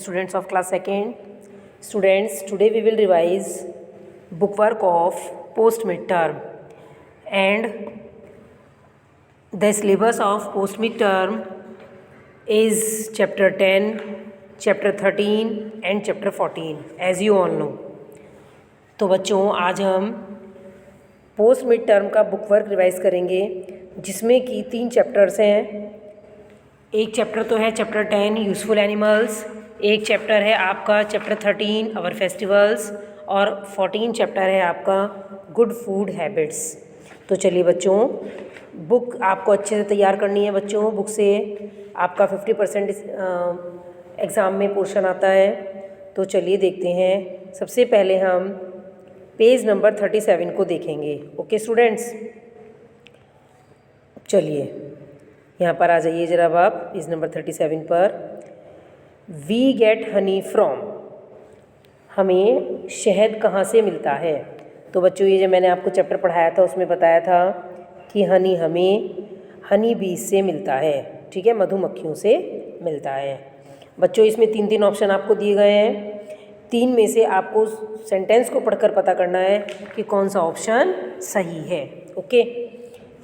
Students of class 2nd. Students, today we will revise book work of post midterm, and the syllabus of post midterm is chapter 10, chapter 13 and chapter 14, as you all know. तो बच्चों, आज हम post mid term का book work revise करेंगे, जिसमें कि 3 chapters हैं। एक चैप्टर तो है चैप्टर 10 यूज़फुल एनिमल्स, एक चैप्टर है आपका चैप्टर 13 आवर फेस्टिवल्स, और 14 चैप्टर है आपका गुड फूड हैबिट्स। तो चलिए बच्चों, बुक आपको अच्छे से तैयार करनी है बच्चों। बुक से आपका 50% एग्ज़ाम में पोर्शन आता है। तो चलिए देखते हैं। सबसे पहले हम पेज नंबर 37 को देखेंगे। ओके स्टूडेंट्स, चलिए यहाँ पर आ जाइए ज़रा आप पेज नंबर 37 पर। वी गेट हनी फ्रॉम, हमें शहद कहाँ से मिलता है। तो बच्चों, ये जो मैंने आपको चैप्टर पढ़ाया था उसमें बताया था कि हनी हमें हनी बीज से मिलता है, ठीक है, मधुमक्खियों से मिलता है। बच्चों, इसमें 3 ऑप्शन आपको दिए गए हैं। 3 में से आपको सेंटेंस को पढ़कर पता करना है कि कौन सा ऑप्शन सही है। Okay.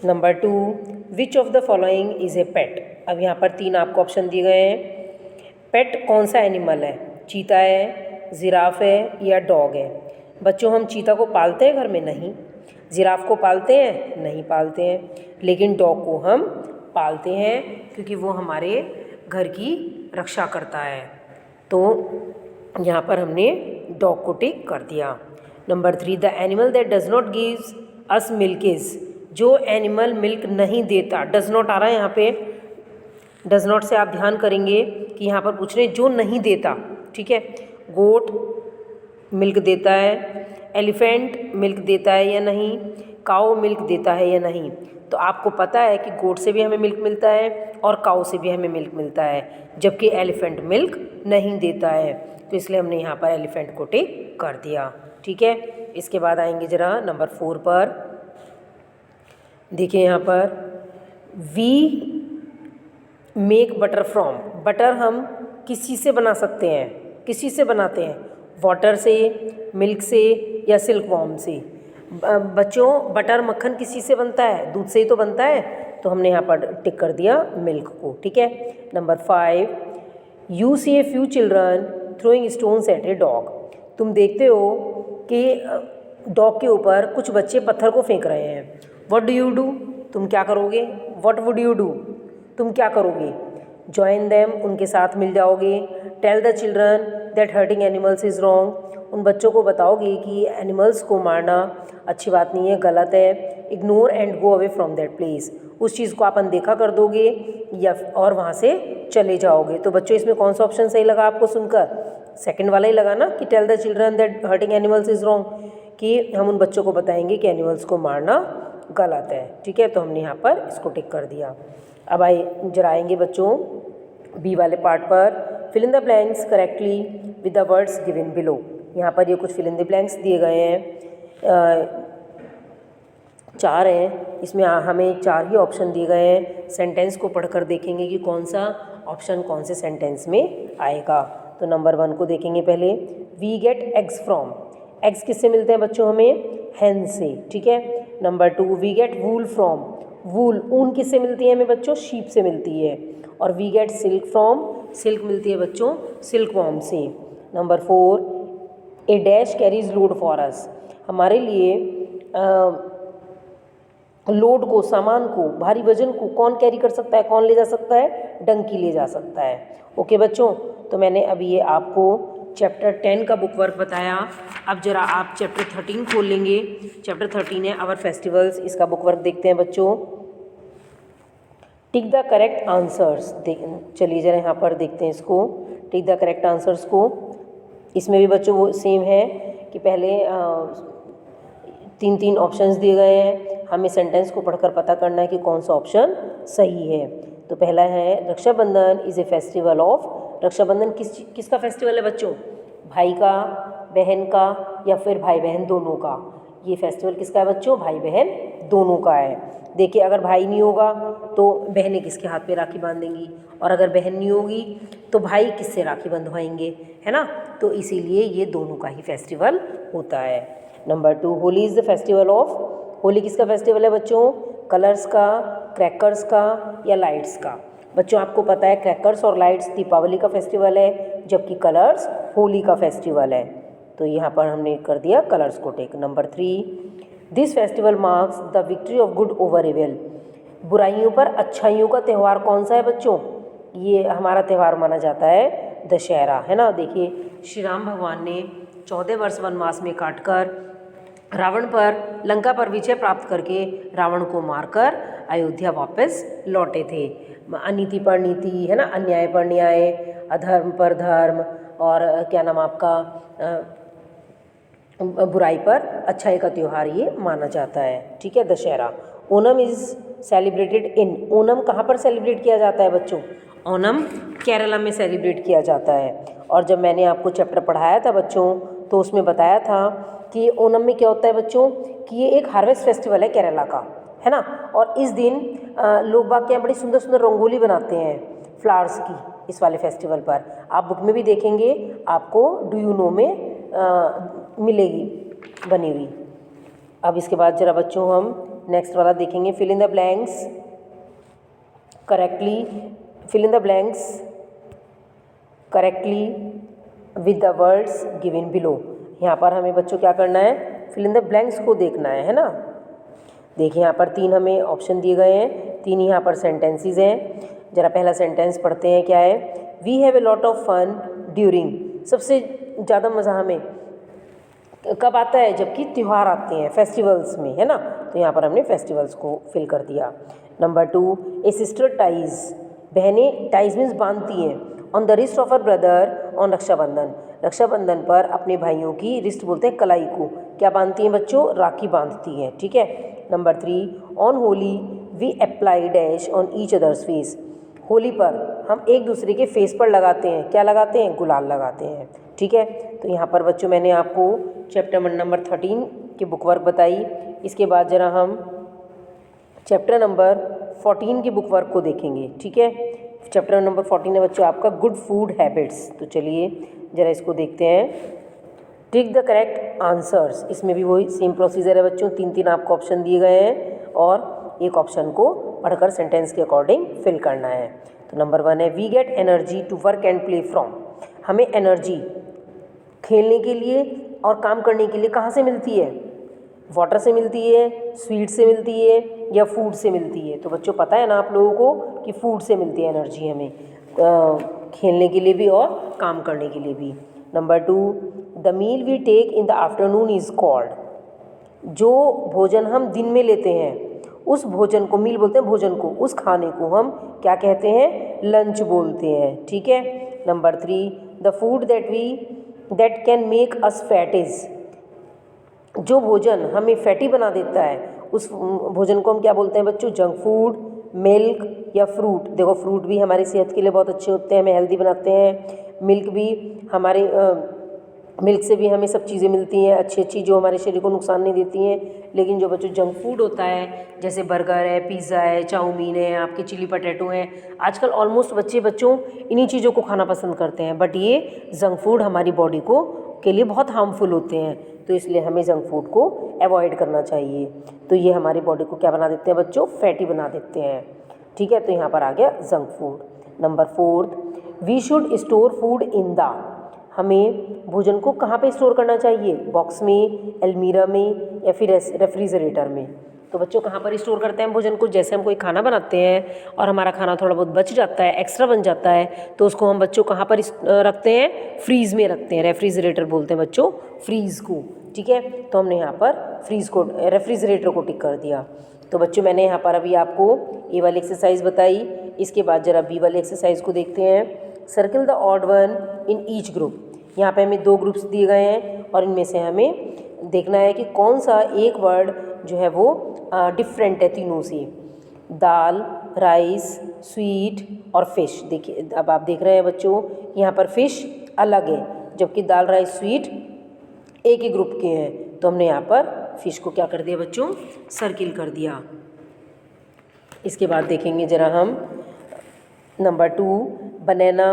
Number 2, which of the following is a pet. अब यहाँ पर 3 आपको ऑप्शन दिए गए हैं। पेट कौन सा एनिमल है? चीता है, जिराफ है या डॉग है। बच्चों, हम चीता को पालते हैं घर में? नहीं। जिराफ को पालते हैं? नहीं पालते हैं। लेकिन डॉग को हम पालते हैं, क्योंकि वो हमारे घर की रक्षा करता है। तो यहाँ पर हमने डॉग को टिक कर दिया। Number 3, the animal that does not gives us milk is. जो एनिमल मिल्क नहीं देता, डज नॉट आ रहा है यहाँ पे। डज नॉट से आप ध्यान करेंगे कि यहाँ पर पूछ रहे हैं जो नहीं देता, ठीक है। गोट मिल्क देता है, एलिफेंट मिल्क देता है या नहीं, काऊ मिल्क देता है या नहीं। तो आपको पता है कि गोट से भी हमें मिल्क मिलता है और काऊ से भी हमें मिल्क मिलता है, जबकि एलिफेंट मिल्क नहीं देता है। तो इसलिए हमने यहाँ पर एलिफेंट को टिक कर दिया, ठीक है। इसके बाद आएंगे ज़रा नंबर 4 पर। देखिए यहाँ पर, we make butter from. Butter हम किस चीज़ से बना सकते हैं? किस चीज़ से बनाते हैं? वाटर से, मिल्क से या सिल्क वॉर्म से। बच्चों, बटर मक्खन किस चीज़ से बनता है? दूध से ही तो बनता है। तो हमने यहाँ पर टिक कर दिया मिल्क को, ठीक है। Number 5, you see a few children throwing stones at a dog. तुम देखते हो कि डॉग के ऊपर कुछ बच्चे पत्थर को फेंक रहे हैं। What do you do? तुम क्या करोगे? What would you do? तुम क्या करोगे? जॉइन देम, उनके साथ मिल जाओगे। Tell the children that hurting animals is wrong. उन बच्चों को बताओगे कि एनिमल्स को मारना अच्छी बात नहीं है, गलत है। Ignore and go away from that place. उस चीज़ को आप अनदेखा कर दोगे या और वहाँ से चले जाओगे। तो बच्चों, इसमें कौन सा ऑप्शन सही लगा आपको सुनकर? सेकंड वाला ही लगा ना, कि tell the children that hurting animals is wrong, कि हम उन बच्चों को बताएंगे कि एनिमल्स को मारना गलत है, ठीक है। तो हमने यहाँ पर इसको टिक कर दिया। अब जरा आएंगे बच्चों बी वाले पार्ट पर। Fill in the blanks correctly with the words given below. यहाँ पर ये कुछ फिल इन द ब्लैंक्स दिए गए हैं, 4 हैं। इसमें हमें 4 ही ऑप्शन दिए गए हैं। सेंटेंस को पढ़कर देखेंगे कि कौन सा ऑप्शन कौन से सेंटेंस में आएगा। तो नंबर 1 को देखेंगे पहले। We get eggs from. Eggs किससे मिलते हैं बच्चों? हमें हैन से, ठीक है। Number 2, we get wool from. Wool, ऊन किससे मिलती है हमें बच्चों? शीप से मिलती है। और we get silk from, silk मिलती है बच्चों सिल्क वॉर्म से। Number 4, a dash carries load for us. हमारे लिए लोड को, सामान को, भारी वजन को कौन कैरी कर सकता है? कौन ले जा सकता है? डंकी ले जा सकता है। ओके बच्चों, तो मैंने अभी ये आपको चैप्टर 10 का बुक वर्क बताया। अब जरा आप चैप्टर 13 खोल लेंगे। चैप्टर 13 है आवर फेस्टिवल्स। इसका बुक वर्क देखते हैं बच्चों। Tick the correct answers. चलिए जरा यहाँ पर देखते हैं इसको, टिक द करेक्ट आंसर्स को। इसमें भी बच्चों वो सेम है कि पहले 3 ऑप्शंस दिए गए हैं। हमें सेंटेंस को पढ़कर पता करना है कि कौन सा ऑप्शन सही है। तो पहला है, Rakshabandhan is a festival of. Rakshabandhan किसका फेस्टिवल है बच्चों? भाई का, बहन का, या फिर भाई बहन दोनों का। ये फेस्टिवल किसका है बच्चों? भाई बहन दोनों का है। देखिए अगर भाई नहीं होगा तो बहनें किसके हाथ पे राखी बांधेंगी, और अगर बहन नहीं होगी तो भाई किससे राखी बंधवाएंगे, है ना। तो इसीलिए ये दोनों का ही फेस्टिवल होता है। Number 2, Holi is the festival of, Holi किसका फेस्टिवल है बच्चों? कलर्स का, क्रैकर्स का या लाइट्स का? बच्चों आपको पता है क्रैकर्स और लाइट्स दीपावली का फेस्टिवल है, जबकि कलर्स होली का फेस्टिवल है। तो यहाँ पर हमने कर दिया कलर्स को tick. Number 3, this festival marks the victory of good over evil, बुराइयों पर अच्छाइयों का त्यौहार कौन सा है बच्चों? ये हमारा त्यौहार माना जाता है दशहरा, है ना। देखिए श्री राम भगवान ने 14 वर्ष वनवास में काटकर रावण पर, लंका पर विजय प्राप्त करके रावण को मारकर अयोध्या वापस लौटे थे। अनीति पर नीति, है ना, अन्याय पर न्याय, अधर्म पर धर्म, और क्या नाम आपका बुराई पर अच्छाई का त्यौहार ये माना जाता है, ठीक है, Dussehra. Onam is celebrated in, Onam कहाँ पर सेलिब्रेट किया जाता है बच्चों? ओनम केरला में सेलिब्रेट किया जाता है। और जब मैंने आपको चैप्टर पढ़ाया था बच्चों तो उसमें बताया था कि ओनम में क्या होता है बच्चों, कि ये एक हार्वेस्ट फेस्टिवल है केरला का, है ना। और इस दिन लोग बाग क्या बड़ी सुंदर सुंदर रंगोली बनाते हैं फ्लावर्स की इस वाले फेस्टिवल पर। आप बुक में भी देखेंगे, आपको डू यू नो में मिलेगी बनी हुई। अब इसके बाद जरा बच्चों हम नेक्स्ट वाला देखेंगे, fill in the blanks correctly, fill in the blanks correctly with the words given below. यहाँ पर हमें बच्चों क्या करना है? फिल इन द ब्लैंक्स को देखना है ना। देखिए यहाँ पर 3 हमें ऑप्शन दिए गए हैं, 3 यहाँ पर सेंटेंसेस हैं। जरा पहला सेंटेंस पढ़ते हैं, क्या है? We have a lot of fun during, सबसे ज़्यादा मज़ा हमें कब आता है? जबकि त्यौहार आते हैं, फेस्टिवल्स में, है ना। तो यहाँ पर हमने फेस्टिवल्स को फिल कर दिया। नंबर 2, ए सिस्टर टाइज, बहनें टाइज मीन्स बांधती हैं, on the wrist of her brother on Rakshabandhan, Rakshabandhan पर अपने भाइयों की, रिस्ट बोलते हैं कलाई को, क्या बांधती हैं बच्चों? राखी बांधती हैं, ठीक है। Number 3, on Holi we apply dash on each other's face, Holi पर हम एक दूसरे के फेस पर लगाते हैं, क्या लगाते हैं? गुलाल लगाते हैं, ठीक है। तो यहाँ पर बच्चों मैंने आपको चैप्टर नंबर 13 की बुक वर्क बताई। इसके बाद जरा हम चैप्टर नंबर 14 की बुक वर्क को देखेंगे, ठीक है। चैप्टर नंबर 14 है बच्चों आपका गुड फूड हैबिट्स। तो चलिए ज़रा इसको देखते हैं। टिक द करेक्ट आंसर्स, इसमें भी वही सेम प्रोसीजर है बच्चों, 3 आपको ऑप्शन दिए गए हैं और एक ऑप्शन को पढ़कर सेंटेंस के अकॉर्डिंग फिल करना है। तो नंबर 1 है we get energy to work and play from, हमें एनर्जी खेलने के लिए और काम करने के लिए कहाँ से मिलती है? वाटर से मिलती है, स्वीट से मिलती है या फूड से मिलती है? तो बच्चों पता है ना आप लोगों को कि फूड से मिलती है एनर्जी हमें, खेलने के लिए भी और काम करने के लिए भी। Number 2, the meal we take in the afternoon is called, जो भोजन हम दिन में लेते हैं उस भोजन को, मील बोलते हैं भोजन को, उस खाने को हम क्या कहते हैं? लंच बोलते हैं, ठीक है। Number 3, the food that can make us fat is, जो भोजन हमें फैटी बना देता है उस भोजन को हम क्या बोलते हैं बच्चों? जंक फूड, मिल्क या फ्रूट। देखो फ्रूट भी हमारी सेहत के लिए बहुत अच्छे होते हैं, हमें हेल्दी बनाते हैं। मिल्क भी हमारे मिल्क से भी हमें सब चीज़ें मिलती हैं अच्छी अच्छी जो हमारे शरीर को नुकसान नहीं देती हैं। लेकिन जो बच्चों जंक फूड होता है जैसे बर्गर है, पिज़्ज़ा है, चाउमीन है, आपके चिली पटेटो हैं, आजकल ऑलमोस्ट बच्चों इन्हीं चीज़ों को खाना पसंद करते हैं। बट ये जंक फूड हमारी बॉडी को के लिए बहुत हार्मफुल होते हैं, तो इसलिए हमें जंक फूड को अवॉइड करना चाहिए। तो ये हमारी बॉडी को क्या बना देते हैं बच्चों? फैटी बना देते हैं, ठीक है। तो यहाँ पर आ गया junk food. Number 4, we should store food in the, हमें भोजन को कहाँ पे स्टोर करना चाहिए? बॉक्स में, अलमीरा में या फिर रेफ्रिजरेटर में। तो बच्चों कहाँ पर स्टोर करते हैं भोजन को? जैसे हम कोई खाना बनाते हैं और हमारा खाना थोड़ा बहुत बच जाता है, एक्स्ट्रा बन जाता है, तो उसको हम बच्चों कहाँ पर रखते हैं? फ्रीज़ में रखते हैं, रेफ्रिजरेटर बोलते हैं बच्चों फ्रीज़ को, ठीक है। तो हमने यहाँ पर फ्रीज़ को, रेफ्रिजरेटर को टिक कर दिया। तो बच्चों मैंने यहाँ पर अभी आपको ए वाली एक्सरसाइज बताई, इसके बाद जरा बी वाली एक्सरसाइज को देखते हैं। Circle the odd one in each group, यहाँ पे हमें 2 ग्रुप्स दिए गए हैं और इनमें से हमें देखना है कि कौन सा एक वर्ड जो है वो डिफरेंट है तीनों से। दाल, राइस, स्वीट और फिश। देखिए अब आप देख रहे हैं बच्चों यहाँ पर फिश अलग है, जबकि दाल, राइस, स्वीट एक ही ग्रुप के हैं, तो हमने यहाँ पर फिश को क्या कर दिया बच्चों, सर्किल कर दिया। इसके बाद देखेंगे ज़रा हम नंबर 2, बनाना,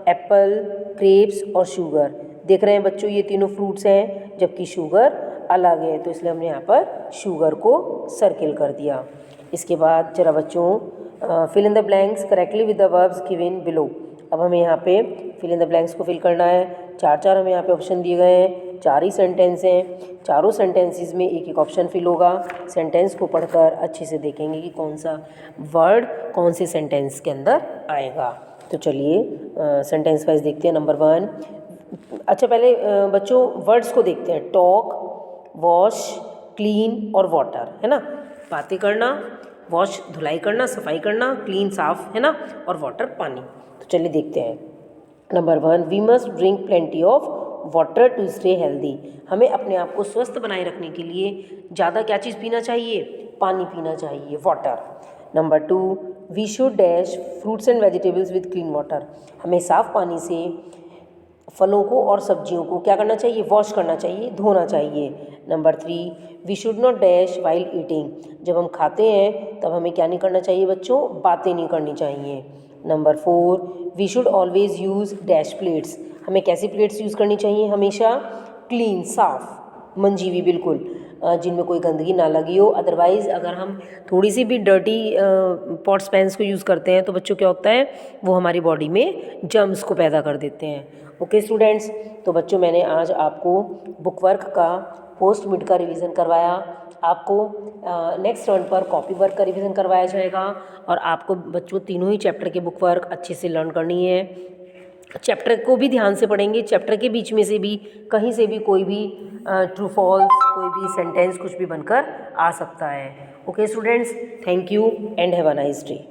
एप्पल, ग्रेप्स और शुगर। देख रहे हैं बच्चों ये तीनों फ्रूट्स हैं जबकि शुगर अलग है, तो इसलिए हमने यहाँ पर शुगर को सर्किल कर दिया। इसके बाद ज़रा बच्चों fill in the blanks correctly with the verbs given below. अब हमें यहाँ पे फिल इन द ब्लैंक्स को फिल करना है। 4 हमें यहाँ पे ऑप्शन दिए गए हैं, 4 ही सेंटेंस हैं, चारों सेंटेंसेस में एक एक ऑप्शन फिल होगा। सेंटेंस को पढ़कर अच्छे से देखेंगे कि कौन सा वर्ड कौन से सेंटेंस के अंदर आएगा। तो चलिए सेंटेंस वाइज देखते हैं। नंबर 1, अच्छा पहले बच्चों वर्ड्स को देखते हैं। टॉक, वॉश, क्लीन और वाटर, है ना। बातें करना, वॉश धुलाई करना, सफाई करना, क्लीन साफ, है ना, और वाटर पानी। तो चलिए देखते हैं। Number 1, we must drink plenty of water to stay healthy. हमें अपने आप को स्वस्थ बनाए रखने के लिए ज़्यादा क्या चीज़ पीना चाहिए, पानी पीना चाहिए, water. Number 2, we should dash fruits and vegetables with clean water. हमें साफ़ पानी से फलों को और सब्जियों को क्या करना चाहिए, वॉश करना चाहिए, धोना चाहिए। Number 3, we should not dash while eating. जब हम खाते हैं तब हमें क्या नहीं करना चाहिए बच्चों, बातें नहीं करनी चाहिए। Number 4, we should always use dash plates. हमें कैसी प्लेट्स यूज़ करनी चाहिए, हमेशा क्लीन, साफ़, मंजीवी बिल्कुल, जिनमें कोई गंदगी ना लगी हो। अदरवाइज़ अगर हम थोड़ी सी भी डर्टी पॉट्स पैन्स को यूज़ करते हैं तो बच्चों क्या होता है, वो हमारी बॉडी में जर्म्स को पैदा कर देते हैं। ओके स्टूडेंट्स, तो बच्चों मैंने आज आपको बुक वर्क का पोस्ट मिड का रिवीजन करवाया। आपको नेक्स्ट टर्न पर कॉपी वर्क का रिवीजन करवाया जाएगा और आपको बच्चों तीनों ही चैप्टर के बुक वर्क अच्छे से लर्न करनी है। चैप्टर को भी ध्यान से पढ़ेंगे, चैप्टर के बीच में से भी कहीं से भी कोई भी ट्रू फॉल्स, कोई भी सेंटेंस कुछ भी बनकर आ सकता है। Okay students, thank you and have a nice day.